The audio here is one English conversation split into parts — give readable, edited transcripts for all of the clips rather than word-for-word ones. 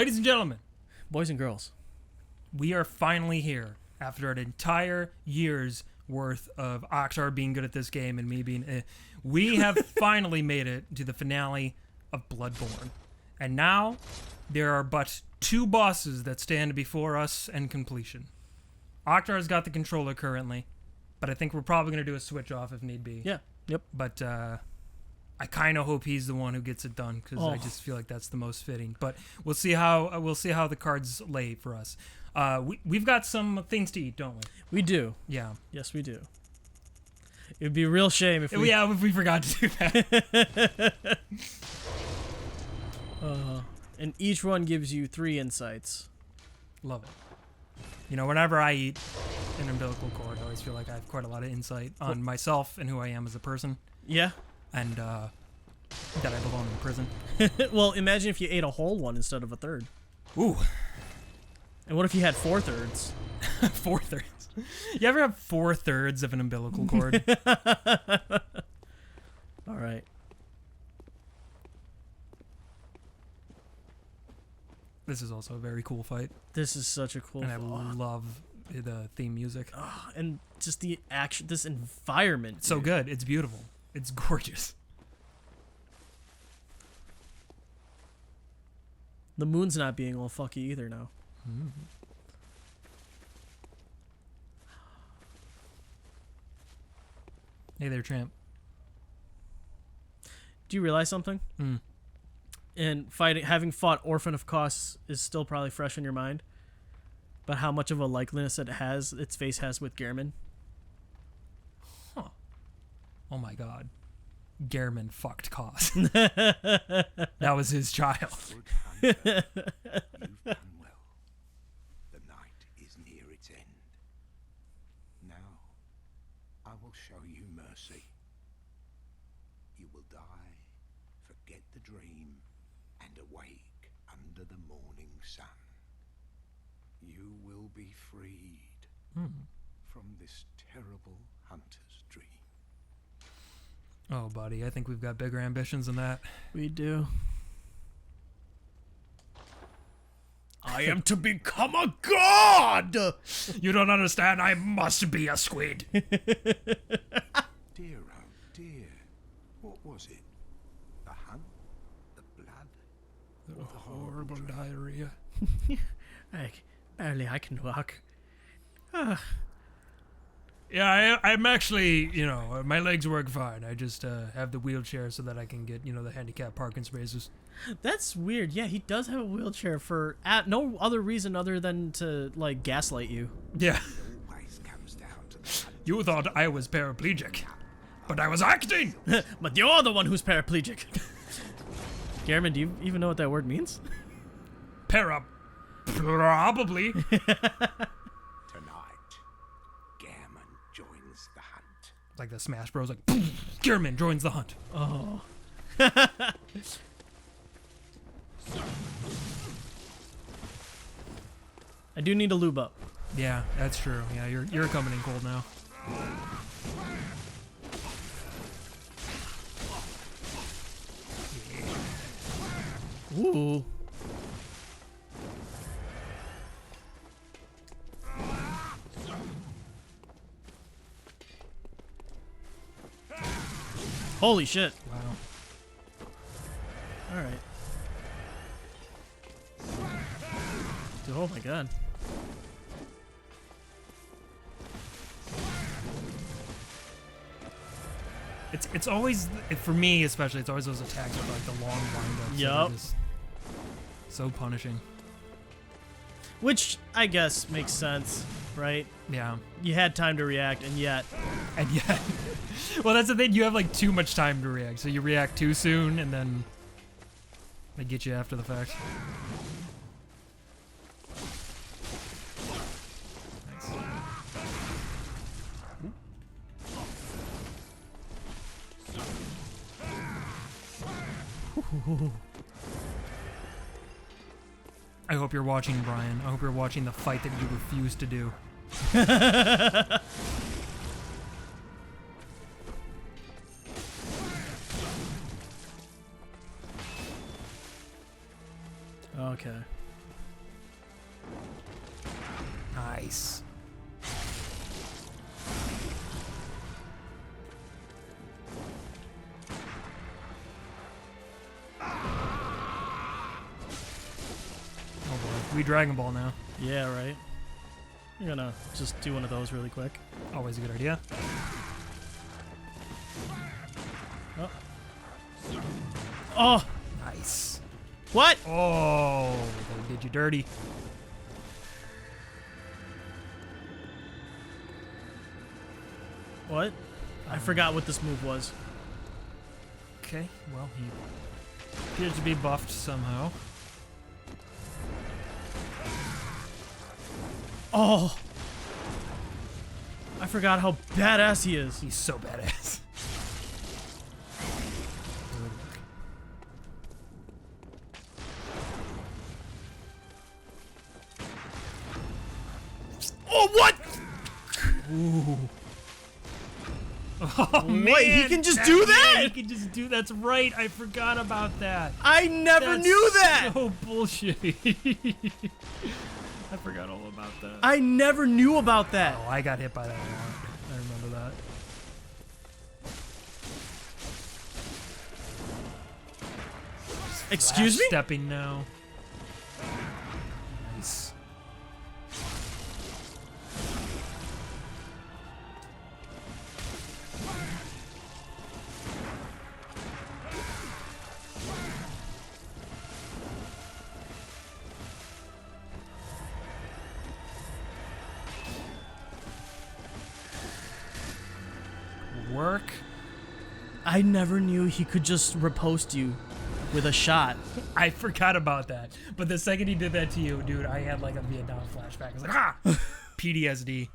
Ladies and gentlemen, Boys and girls. we are finally here after an entire year's worth of Akhtar being good at this game and me being we have finally made it to the finale of Bloodborne. And now there are but 2 bosses that stand before us and completion. Akhtar's got the controller currently, but I think we're probably going to do a switch off if need be. Yeah. Yep. But I kind of hope he's the one who gets it done because I just feel like that's the most fitting. But we'll see how the cards lay for us. We've got some things to eat, don't we? We do. Yeah. Yes, we do. It would be a real shame if we... Yeah, if we forgot to do that. And each one gives you 3 insights. Love it. You know, whenever I eat an umbilical cord, I always feel like I have quite a lot of insight on myself and who I am as a person. Yeah. And that I belong in prison. Well, imagine if you ate a whole one instead of a third. Ooh. And what if you had 4/3? 4/3. You ever have 4/3 of an umbilical cord? All right. This is also a very cool fight. This is such a cool And I fight. love the theme music. And just the action, this environment. It's so good. It's beautiful. It's gorgeous. The moon's not being all fucky either now. Hey there, champ. Do you realize something? And having fought Orphan of Kos is still probably fresh in your mind. But how much of a likeness its face has with Gehrman? Huh. Oh my god. Gehrman fucked Kos. That was his child. Good hunter, you've done well. The night is near its end. Now, I will show you mercy. You will die, forget the dream, and awake under the morning sun. You will be freed from this terrible hunter's dream. Oh, buddy, I think we've got bigger ambitions than that. We do. I am to become a god! You don't understand. I must be a squid. Dear, oh dear. What was it? The hunt? The blood? The horrible diarrhea. Barely I can walk. Yeah, I'm actually, my legs work fine. I just have the wheelchair so that I can get, the handicap parking spaces. That's weird. Yeah, he does have a wheelchair for no other reason other than to, like, gaslight you. Yeah. Always comes down to the hunt. You thought I was paraplegic, but I was acting. But you're the one who's paraplegic. Gehrman, do you even know what that word means? Probably. Tonight, Gehrman joins the hunt. Like the Smash Bros. Like, Gehrman joins the hunt. Oh. I do need to lube up. Yeah, that's true. Yeah, you're coming in cold now. Ooh. Holy shit. Wow. Alright. Dude, oh my god. It's always, for me especially, it's always those attacks with like the long windups. Yup. So punishing. Which, I guess, makes sense, right? Yeah. You had time to react, and yet... And yeah. Well, that's the thing. You have like too much time to react. So you react too soon, and then they get you after the fact. Nice. I hope you're watching, Brian. I hope you're watching the fight that you refuse to do. Okay. Nice. Oh boy, we Dragon Ball now. Yeah, right. You're gonna just do one of those really quick. Always a good idea. Oh. Oh! Nice. What? Oh, they did you dirty. What? I forgot what this move was. Okay, well, he appears to be buffed somehow. Oh! I forgot how badass he is. He's so badass. Oh, what? Ooh. Oh, man. Wait, he can just do that? Yeah, he can just do that's right. I forgot about that. I never That's knew that! so bullshit. I forgot all about that. I never knew about that. Oh, I got hit by that a lot. I remember that. Excuse me? Stepping now. Nice. Work. I never knew he could just riposte you with a shot. I forgot about that. But the second he did that to you, dude, I had like a Vietnam flashback. I was like, ah! PTSD.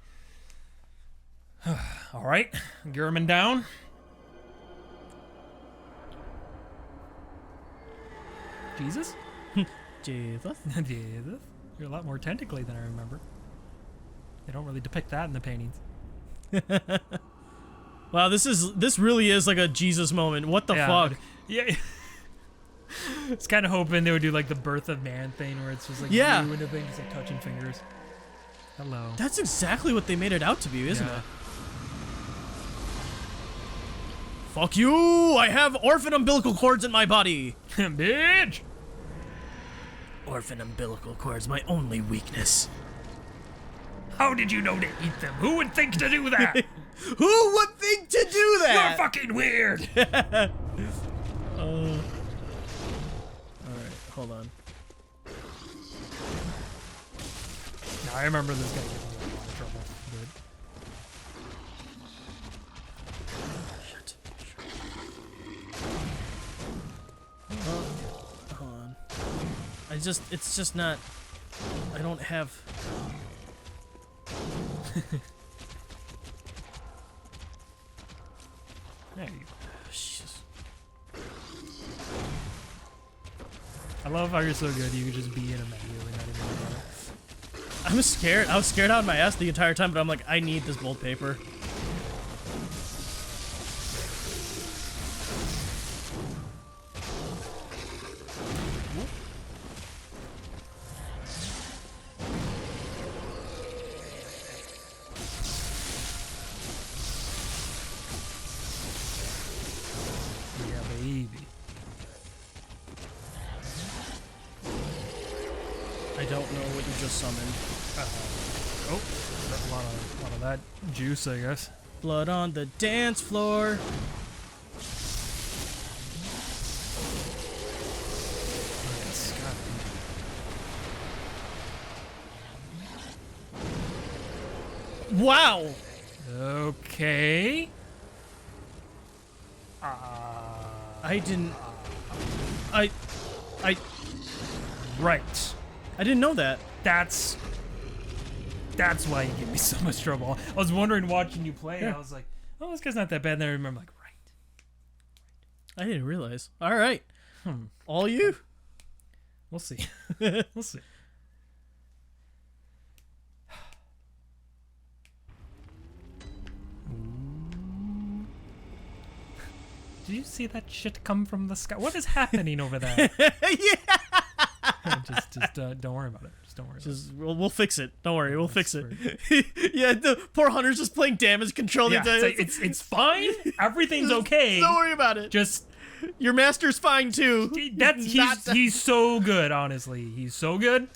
All right. Gearman down. Jesus? Jesus. Jesus. You're a lot more tentacly than I remember. They don't really depict that in the paintings. Wow, this really is like a Jesus moment. What the fuck? Yeah. It's kind of hoping they would do like the birth of man thing where it's just like Yeah. you into things like touching fingers. Hello. That's exactly what they made it out to be, isn't Yeah. it? Fuck you! I have orphan umbilical cords in my body! Bitch! Orphan umbilical cords, my only weakness. How did you know to eat them? Who would think to do that? Who would think to do You're that? fucking weird! Alright, hold on. Now, I remember this guy giving me a lot of trouble. Good. Shit. Hold on. It's just not, I don't have... There you go. Jesus. I love how you're so good. You could just be in a menu and not even know it. I was scared out of my ass the entire time, but I'm like, I need this bold paper. Yeah, baby. I don't know what you just summoned. Oh, that's a lot of that juice, I guess. Blood on the dance floor. Nice. God. Wow! Okay. I didn't... Right. I didn't know that. That's why you give me so much trouble. I was wondering watching you play. Yeah. I was like, oh, this guy's not that bad. And then I remember, like, right. I didn't realize. All right. All you? We'll see. We'll see. Ooh. Did you see that shit come from the sky? What is happening over there? Yeah! just don't worry about it. Just don't worry. Just we'll fix it. Don't worry, we'll fix it. Right. Yeah, the poor Hunter's just playing damage control. Yeah, it's fine. Everything's okay. Don't worry about it. Just Your master's fine too. he's so good. Honestly, he's so good.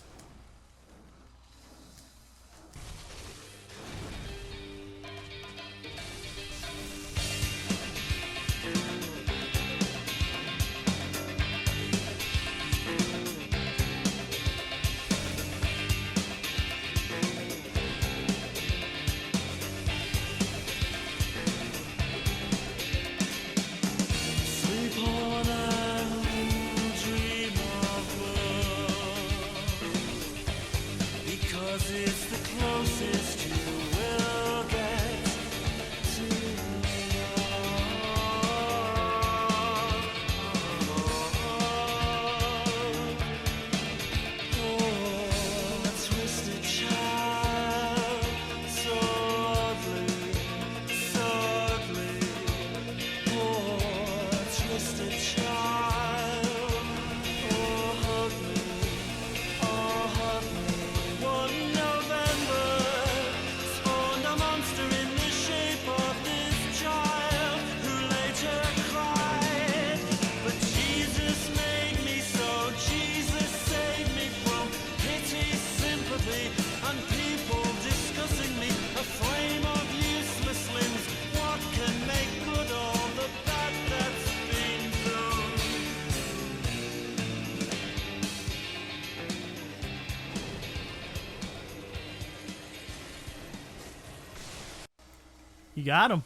You got him.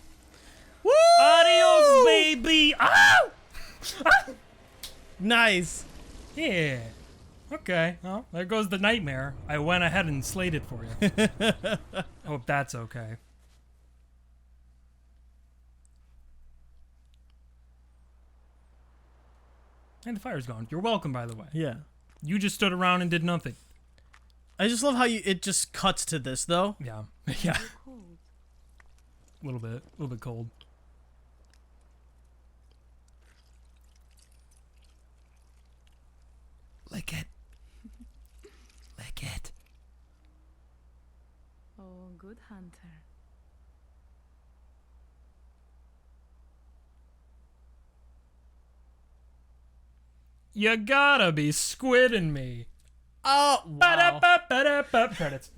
Woo! Adios, baby. Oh! Nice. Yeah. Okay. Well, there goes the nightmare. I went ahead and slayed it for you. Hope that's okay. And the fire's gone. You're welcome, by the way. Yeah. You just stood around and did nothing. I just love how it just cuts to this though. Yeah. Yeah. A little bit cold. Lick it. Lick it. Oh, good hunter. You gotta be squidding me. Oh, wow. Ba-da-ba-ba-da-ba. Credits.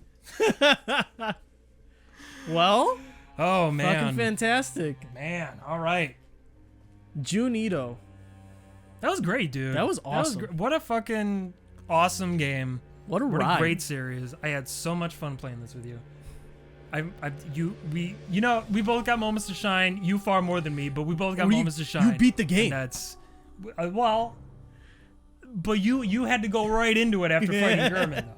Well, Oh, man. fucking fantastic. Man, all right. Junito. That was great, dude. That was awesome. What a fucking awesome game. What a What ride. a great series. I had so much fun playing this with you. We both got moments to shine. You far more than me, but we both got moments to shine. You beat the game. And that's well, but you had to go right into it after fighting German, though.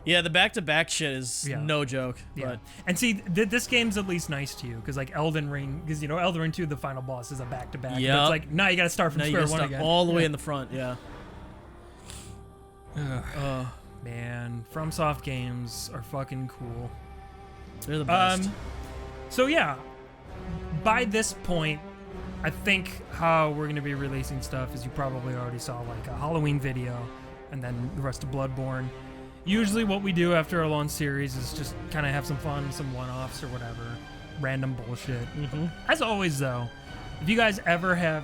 Yeah, the back-to-back shit is Yeah. no joke. Yeah, But and see, this game's at least nice to you because like Elden Ring, because Elden Ring 2, the final boss is a back-to-back. But Yep. it's like now you got to start from now you square gotta one start again. all the way in the front. Yeah. Man, FromSoft games are fucking cool. They're the best. So yeah, by this point, I think how we're gonna be releasing stuff is you probably already saw like a Halloween video, and then the rest of Bloodborne. Usually, what we do after a long series is just kind of have some fun, some one-offs or whatever, random bullshit. Mm-hmm. As always, though, if you guys ever have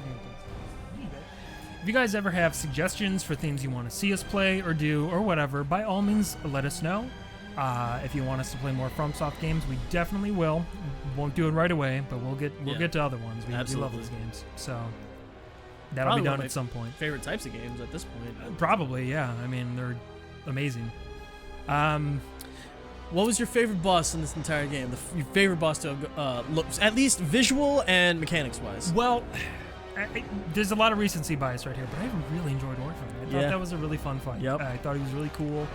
suggestions for things you want to see us play or do or whatever, by all means, let us know. If you want us to play more FromSoft games, we definitely will. Won't do it right away, but we'll get to other ones. We love Absolutely. those games, so that'll Probably be one done of at some point. Favorite types of games at this point. Probably, yeah. I mean, they're amazing. What was your favorite boss in this entire game? Your favorite boss to look, at least visual and mechanics wise. Well, there's a lot of recency bias right here, but I really enjoyed Orphan. I thought Yeah. that was a really fun fight. Yep. I thought he was really cool.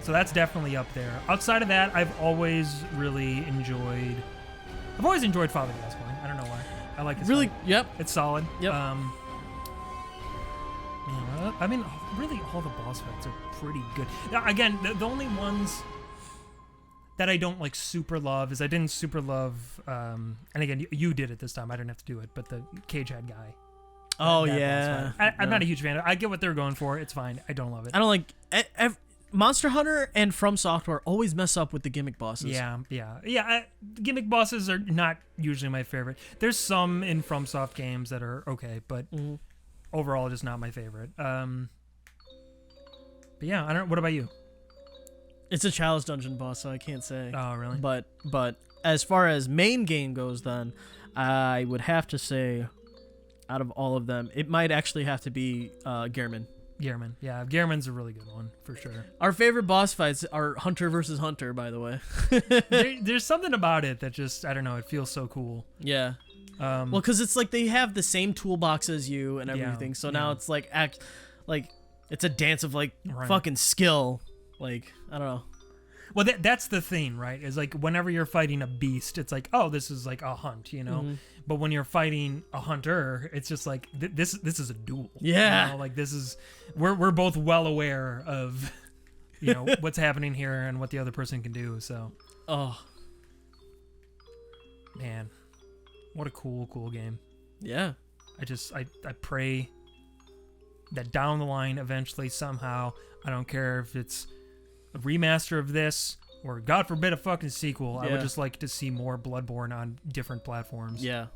So that's definitely up there. Outside of that, I've always enjoyed Father Gascoigne. I don't know why. I like his Really? fight. Yep. It's solid. Yep. I mean, really, all the boss fights are pretty good. Now, again, the only ones that I don't like super love is I didn't super love, and again, you did it this time. I didn't have to do it, but the Cagehead guy. Oh, that boss yeah. fight. I'm No. not a huge fan. I get what they're going for. It's fine. I don't love it. I don't like Monster Hunter and From Software always mess up with the gimmick bosses. Yeah. Gimmick bosses are not usually my favorite. There's some in FromSoft games that are okay, but overall, just not my favorite. But yeah, I don't. What about you? It's a Chalice Dungeon boss, so I can't say. Oh, really? But as far as main game goes, then I would have to say, out of all of them, it might actually have to be Gehrman. Gehrman. Yeah, Gehrman's a really good one for sure. Our favorite boss fights are Hunter versus Hunter, by the way. There's something about it that just, I don't know, it feels so cool. Yeah. Well, because it's like they have the same toolbox as you and everything, so now it's like it's a dance of like fucking skill. Like, I don't know. Well, that's the thing, right? Is like whenever you're fighting a beast, it's like, oh, this is like a hunt, you know. But when you're fighting a hunter, it's just like this is a duel. Yeah. You know? Like this is we're both well aware of, you know, what's happening here and what the other person can do. So. Oh. Man, what a cool game. Yeah. I pray that down the line, eventually, somehow, I don't care if it's a remaster of this or, God forbid, a fucking sequel. I would just like to see more Bloodborne on different platforms. Yeah.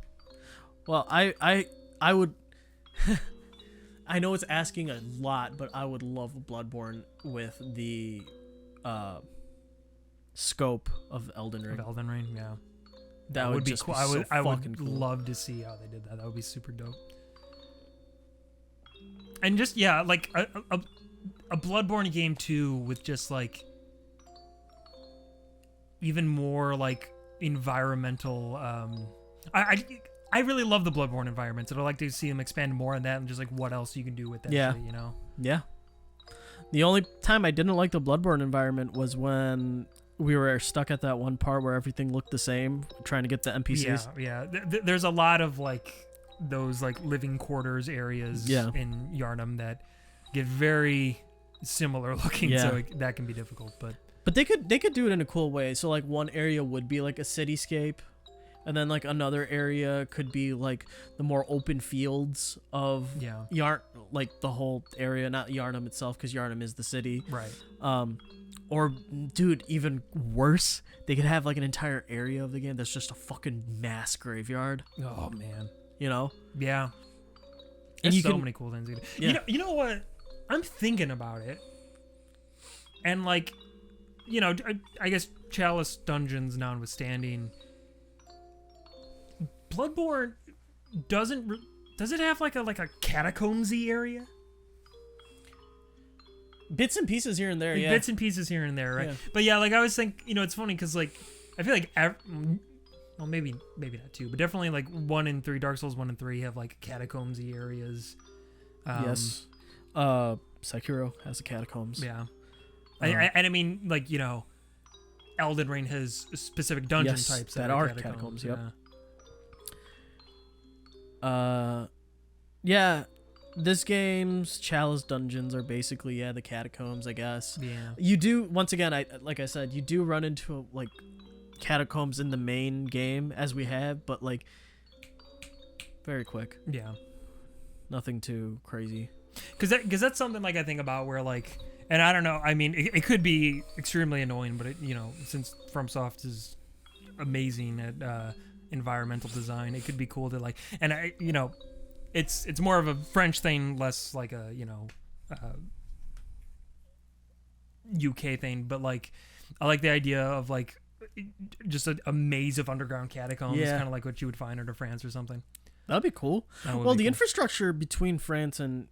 Well, I would. I know it's asking a lot, but I would love Bloodborne with the scope of Elden Ring. Of Elden Ring, yeah. That would be cool. I would love to see how they did that. That would be super dope. And just like a Bloodborne game too, with just like even more like environmental. I really love the Bloodborne environments, and I'd like to see them expand more on that and just like what else you can do with that. Yeah. Shit, you know. Yeah. The only time I didn't like the Bloodborne environment was when we were stuck at that one part where everything looked the same, trying to get the NPCs. Yeah. There's a lot of like those like living quarters areas in Yharnam that get very similar looking, so that can be difficult. But they could do it in a cool way. So like one area would be like a cityscape, and then like another area could be like the more open fields of like the whole area, not Yharnam itself, because Yharnam is the city. Right. Or, dude, even worse, they could have like an entire area of the game that's just a fucking mass graveyard. Oh man. You know? Yeah. And There's so many cool things. Yeah. You know what? I'm thinking about it, and like, you know, I guess Chalice Dungeons notwithstanding, Bloodborne does it have like a catacombsy area? Bits and pieces here and there, yeah. Bits and pieces here and there, right? Yeah. But yeah, like I was thinking, you know, it's funny because like I feel like well, maybe not 2, but definitely like 1 and 3, Dark Souls 1 and 3 have like catacombsy areas. Yes. Sekiro has the catacombs. Yeah. And I mean, like, you know, Elden Ring has specific dungeon types that are catacombs. Yep. Yeah. This game's Chalice Dungeons are basically the catacombs, I guess. Yeah. You do, once again, like I said, you do run into like catacombs in the main game as we have, but like very quick. Yeah. Nothing too crazy. Because that's something like I think about where like, and I don't know, I mean, it could be extremely annoying, but you know, since FromSoft is amazing at environmental design, it could be cool to like, and you know, it's more of a French thing, less like a, you know, UK thing, but like I like the idea of like just a maze of underground catacombs, kind of like what you would find under France or something. That'd be cool. Well, the infrastructure between France and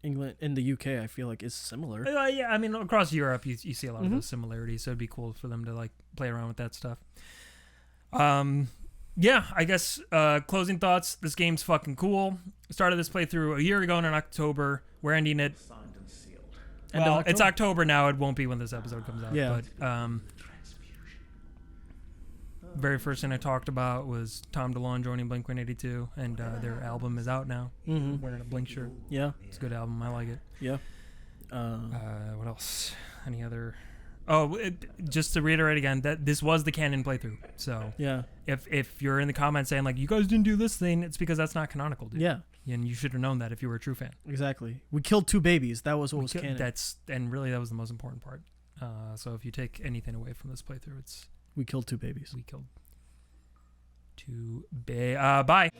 England and the UK, I feel like, is similar. Yeah, I mean, across Europe, you see a lot of those similarities, so it'd be cool for them to like play around with that stuff. Yeah, I guess closing thoughts. This game's fucking cool. Started this playthrough a year ago in October. We're ending it. Well, it's October now. It won't be when this episode comes out. Yeah. But very first thing I talked about was Tom DeLonge joining Blink-182, and their album is out now. Mm-hmm. Wearing a Blink shirt. Yeah. It's a good album. I like it. Yeah. What else? Any other? Oh, just to reiterate again, that this was the canon playthrough. So yeah, if you're in the comments saying like you guys didn't do this thing, it's because that's not canonical, dude. Yeah. And you should have known that if you were a true fan. Exactly. We killed 2 babies. That was what was canon. And really that was the most important part. So if you take anything away from this playthrough, it's we killed 2 babies. We killed 2 bye.